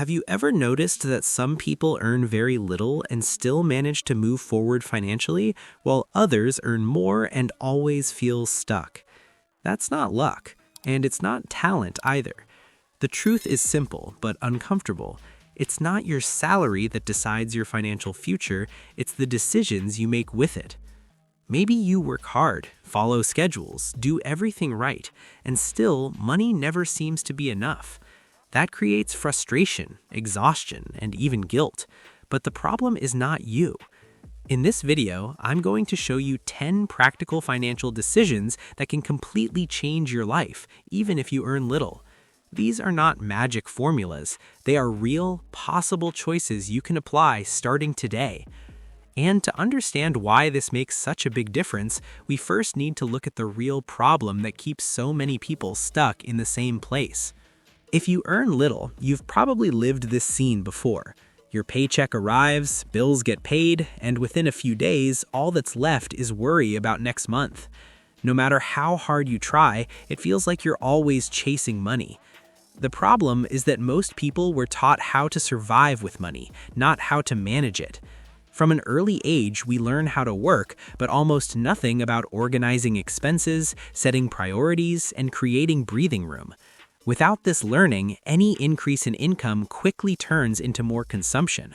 Have you ever noticed that some people earn very little and still manage to move forward financially, while others earn more and always feel stuck? That's not luck, and it's not talent either. The truth is simple but uncomfortable. It's not your salary that decides your financial future, it's the decisions you make with it. Maybe you work hard, follow schedules, do everything right, and still money never seems to be enough. That creates frustration, exhaustion, and even guilt. But the problem is not you. In this video, I'm going to show you 10 practical financial decisions that can completely change your life, even if you earn little. These are not magic formulas. They are real, possible choices you can apply starting today. And to understand why this makes such a big difference, we first need to look at the real problem that keeps so many people stuck in the same place. If you earn little, you've probably lived this scene before. Your paycheck arrives, bills get paid, and within a few days, all that's left is worry about next month. No matter how hard you try, it feels like you're always chasing money. The problem is that most people were taught how to survive with money, not how to manage it. From an early age, we learn how to work, but almost nothing about organizing expenses, setting priorities, and creating breathing room. Without this learning, any increase in income quickly turns into more consumption.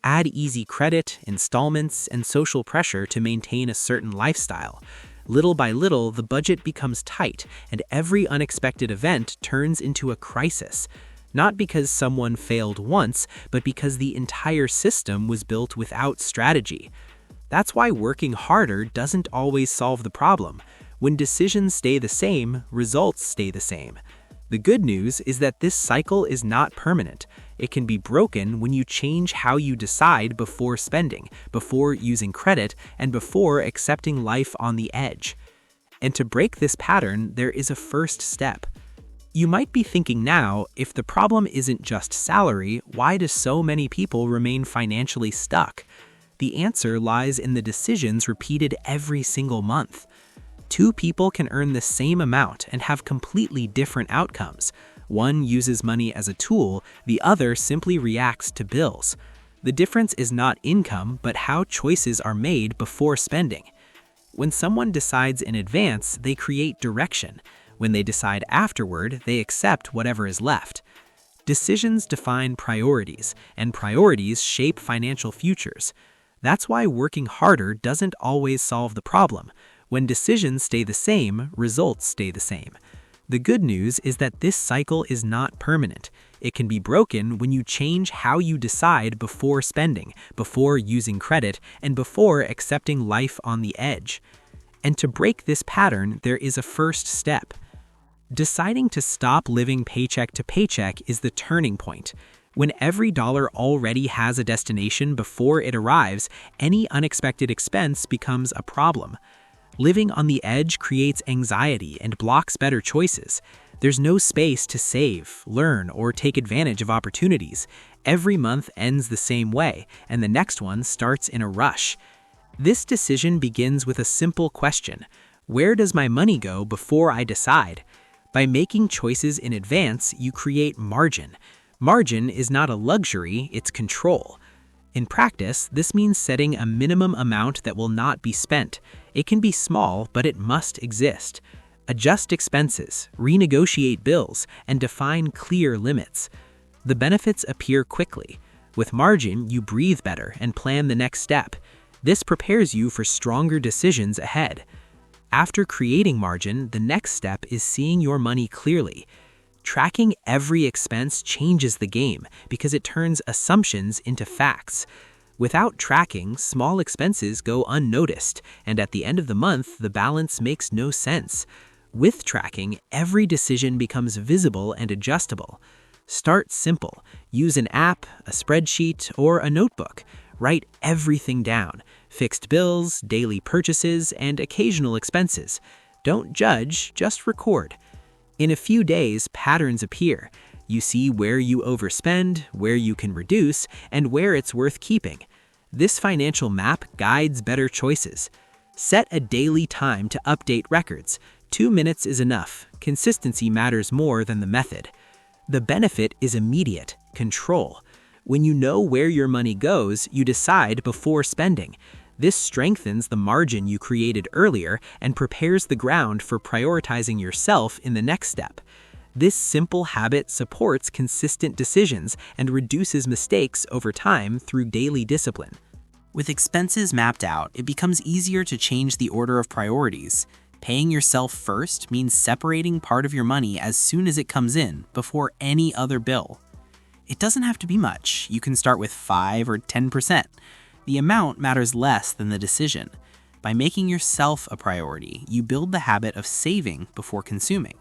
Add easy credit, installments, and social pressure to maintain a certain lifestyle. Little by little, the budget becomes tight, and every unexpected event turns into a crisis. Not because someone failed once, but because the entire system was built without strategy. That's why working harder doesn't always solve the problem. When decisions stay the same, results stay the same. The good news is that this cycle is not permanent. It can be broken when you change how you decide before spending, before using credit, and before accepting life on the edge. And to break this pattern, there is a first step. You might be thinking now, if the problem isn't just salary, why do so many people remain financially stuck? The answer lies in the decisions repeated every single month. Two people can earn the same amount and have completely different outcomes. One uses money as a tool, the other simply reacts to bills. The difference is not income, but how choices are made before spending. When someone decides in advance, they create direction. When they decide afterward, they accept whatever is left. Decisions define priorities, and priorities shape financial futures. That's why working harder doesn't always solve the problem. When decisions stay the same, results stay the same. The good news is that this cycle is not permanent. It can be broken when you change how you decide before spending, before using credit, and before accepting life on the edge. And to break this pattern, there is a first step. Deciding to stop living paycheck to paycheck is the turning point. When every dollar already has a destination before it arrives, any unexpected expense becomes a problem. Living on the edge creates anxiety and blocks better choices. There's no space to save, learn, or take advantage of opportunities. Every month ends the same way, and the next one starts in a rush. This decision begins with a simple question: where does my money go before I decide? By making choices in advance, you create margin. Margin is not a luxury, it's control. In practice, this means setting a minimum amount that will not be spent. It can be small, but it must exist. Adjust expenses, renegotiate bills, and define clear limits. The benefits appear quickly. With margin, you breathe better and plan the next step. This prepares you for stronger decisions ahead. After creating margin, the next step is seeing your money clearly. Tracking every expense changes the game because it turns assumptions into facts. Without tracking, small expenses go unnoticed, and at the end of the month, the balance makes no sense. With tracking, every decision becomes visible and adjustable. Start simple. Use an app, a spreadsheet, or a notebook. Write everything down: fixed bills, daily purchases, and occasional expenses. Don't judge, just record. In a few days, patterns appear. You see where you overspend, where you can reduce, and where it's worth keeping. This financial map guides better choices. Set a daily time to update records. 2 minutes is enough. Consistency matters more than the method. The benefit is immediate: control. When you know where your money goes, you decide before spending. This strengthens the margin you created earlier and prepares the ground for prioritizing yourself in the next step. This simple habit supports consistent decisions and reduces mistakes over time through daily discipline. With expenses mapped out, it becomes easier to change the order of priorities. Paying yourself first means separating part of your money as soon as it comes in, before any other bill. It doesn't have to be much. You can start with 5 or 10%. The amount matters less than the decision. By making yourself a priority, you build the habit of saving before consuming.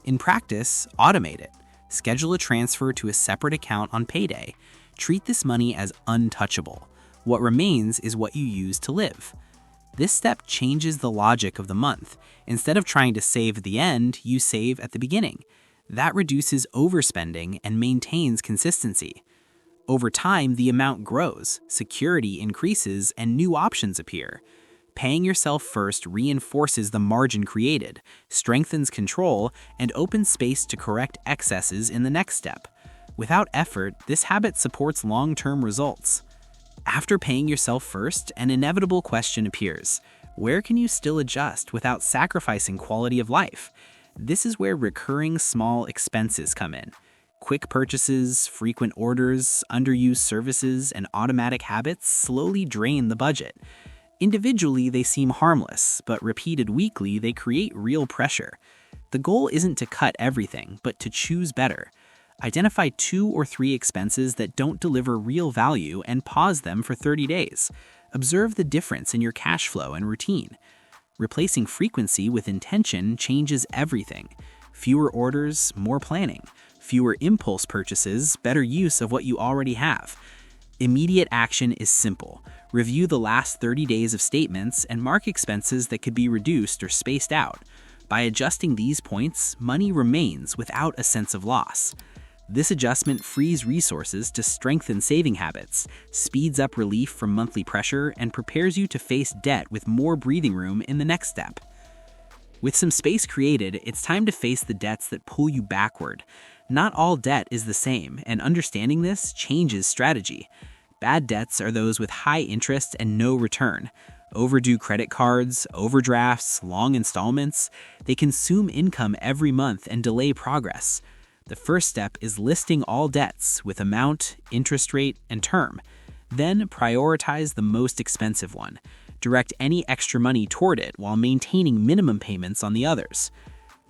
In practice, automate it. Schedule a transfer to a separate account on payday. Treat this money as untouchable. What remains is what you use to live. This step changes the logic of the month. Instead of trying to save at the end, you save at the beginning. That reduces overspending and maintains consistency. Over time, the amount grows, security increases, and new options appear. Paying yourself first reinforces the margin created, strengthens control, and opens space to correct excesses in the next step. Without effort, this habit supports long-term results. After paying yourself first, an inevitable question appears: where can you still adjust without sacrificing quality of life? This is where recurring small expenses come in. Quick purchases, frequent orders, underused services, and automatic habits slowly drain the budget. Individually, they seem harmless, but repeated weekly, they create real pressure. The goal isn't to cut everything, but to choose better. Identify 2 or 3 expenses that don't deliver real value and pause them for 30 days. Observe the difference in your cash flow and routine. Replacing frequency with intention changes everything. Fewer orders, more planning. Fewer impulse purchases, better use of what you already have. Immediate action is simple. Review the last 30 days of statements and mark expenses that could be reduced or spaced out. By adjusting these points, money remains without a sense of loss. This adjustment frees resources to strengthen saving habits, speeds up relief from monthly pressure, and prepares you to face debt with more breathing room in the next step. With some space created, it's time to face the debts that pull you backward. Not all debt is the same, and understanding this changes strategy. Bad debts are those with high interest and no return. Overdue credit cards, overdrafts, long installments, they consume income every month and delay progress. The first step is listing all debts with amount, interest rate, and term. Then prioritize the most expensive one. Direct any extra money toward it while maintaining minimum payments on the others.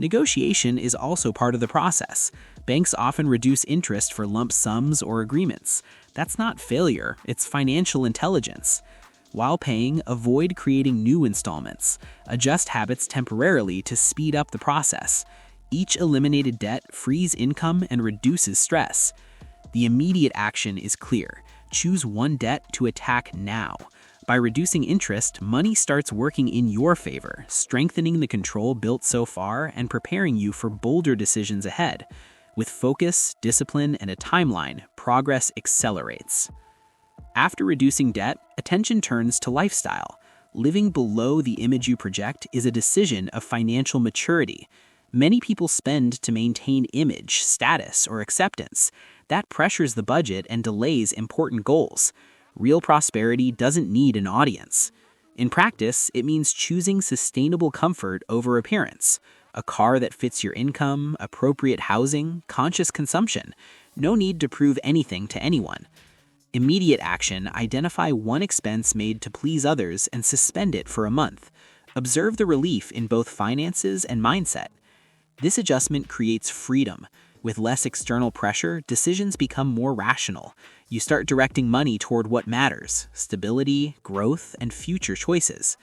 Negotiation is also part of the process. Banks often reduce interest for lump sums or agreements. That's not failure, it's financial intelligence. While paying, avoid creating new installments. Adjust habits temporarily to speed up the process. Each eliminated debt frees income and reduces stress. The immediate action is clear. Choose one debt to attack now. By reducing interest, money starts working in your favor, strengthening the control built so far and preparing you for bolder decisions ahead. With focus, discipline, and a timeline, progress accelerates. After reducing debt, attention turns to lifestyle. Living below the image you project is a decision of financial maturity. Many people spend to maintain image, status, or acceptance. That pressures the budget and delays important goals. Real prosperity doesn't need an audience. In practice, it means choosing sustainable comfort over appearance. A car that fits your income, appropriate housing, conscious consumption. No need to prove anything to anyone. Immediate action: identify one expense made to please others and suspend it for a month. Observe the relief in both finances and mindset. This adjustment creates freedom. With less external pressure, decisions become more rational. You start directing money toward what matters: stability, growth, and future choices.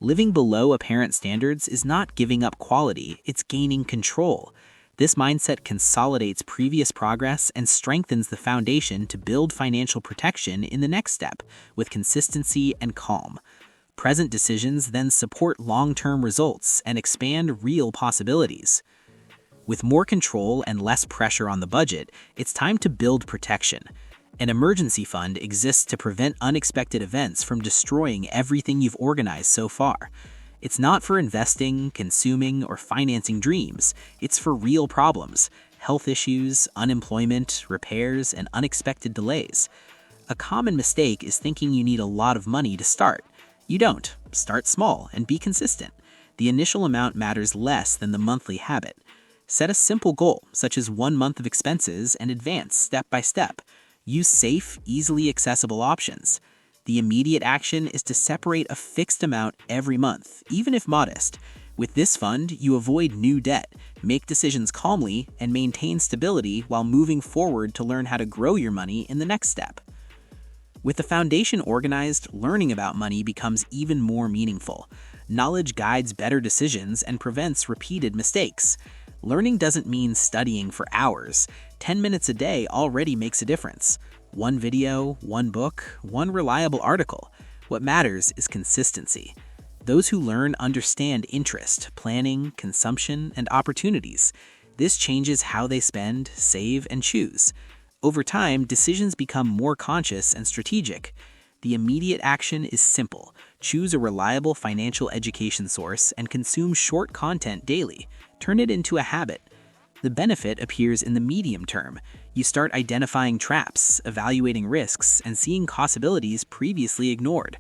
Living below apparent standards is not giving up quality, it's gaining control. This mindset consolidates previous progress and strengthens the foundation to build financial protection in the next step with consistency and calm. Present decisions then support long-term results and expand real possibilities. With more control and less pressure on the budget, it's time to build protection. An emergency fund exists to prevent unexpected events from destroying everything you've organized so far. It's not for investing, consuming, or financing dreams. It's for real problems: health issues, unemployment, repairs, and unexpected delays. A common mistake is thinking you need a lot of money to start. You don't. Start small and be consistent. The initial amount matters less than the monthly habit. Set a simple goal, such as 1 month of expenses, and advance step by step. Use safe, easily accessible options. The immediate action is to separate a fixed amount every month, even if modest. With this fund, you avoid new debt, make decisions calmly, and maintain stability while moving forward to learn how to grow your money in the next step. With the foundation organized, learning about money becomes even more meaningful. Knowledge guides better decisions and prevents repeated mistakes. Learning doesn't mean studying for hours. 10 minutes a day already makes a difference. One video, one book, one reliable article. What matters is consistency. Those who learn understand interest, planning, consumption, and opportunities. This changes how they spend, save, and choose. Over time, decisions become more conscious and strategic. The immediate action is simple. Choose a reliable financial education source and consume short content daily. Turn it into a habit. The benefit appears in the medium term. You start identifying traps, evaluating risks, and seeing possibilities previously ignored.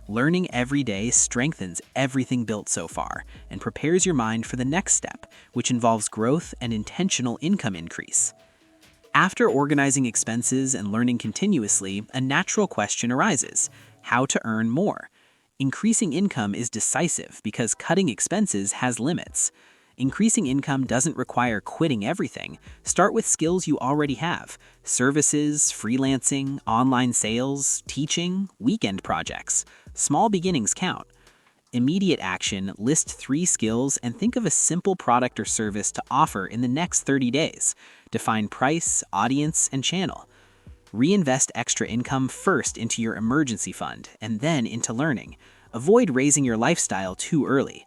Learning every day strengthens everything built so far and prepares your mind for the next step, which involves growth and intentional income increase. After organizing expenses and learning continuously, a natural question arises: how to earn more? Increasing income is decisive because cutting expenses has limits. Increasing income doesn't require quitting everything. Start with skills you already have: services, freelancing, online sales, teaching, weekend projects. Small beginnings count. Immediate action: list 3 skills and think of a simple product or service to offer in the next 30 days. Define price, audience, and channel. Reinvest extra income first into your emergency fund and then into learning. Avoid raising your lifestyle too early.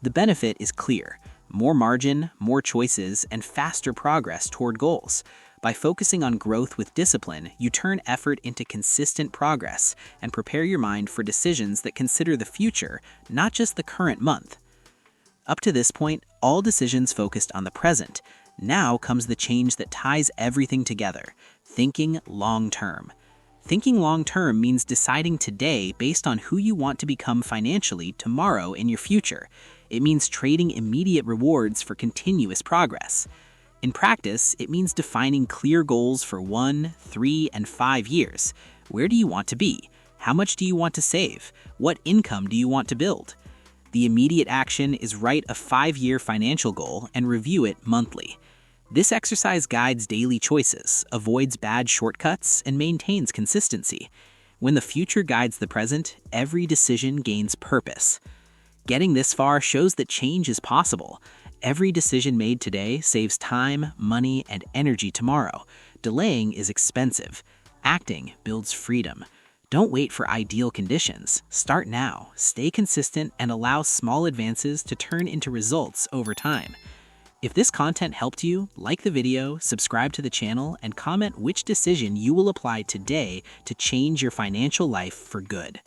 The benefit is clear: more margin, more choices, and faster progress toward goals. By focusing on growth with discipline, you turn effort into consistent progress and prepare your mind for decisions that consider the future, not just the current month. Up to this point, all decisions focused on the present. Now comes the change that ties everything together: thinking long-term. Thinking long-term means deciding today based on who you want to become financially tomorrow in your future. It means trading immediate rewards for continuous progress. In practice, it means defining clear goals for 1, 3, and 5 years. Where do you want to be? How much do you want to save? What income do you want to build? The immediate action is write a 5-year financial goal and review it monthly. This exercise guides daily choices, avoids bad shortcuts, and maintains consistency. When the future guides the present, every decision gains purpose. Getting this far shows that change is possible. Every decision made today saves time, money, and energy tomorrow. Delaying is expensive. Acting builds freedom. Don't wait for ideal conditions. Start now, stay consistent, and allow small advances to turn into results over time. If this content helped you, like the video, subscribe to the channel, and comment which decision you will apply today to change your financial life for good.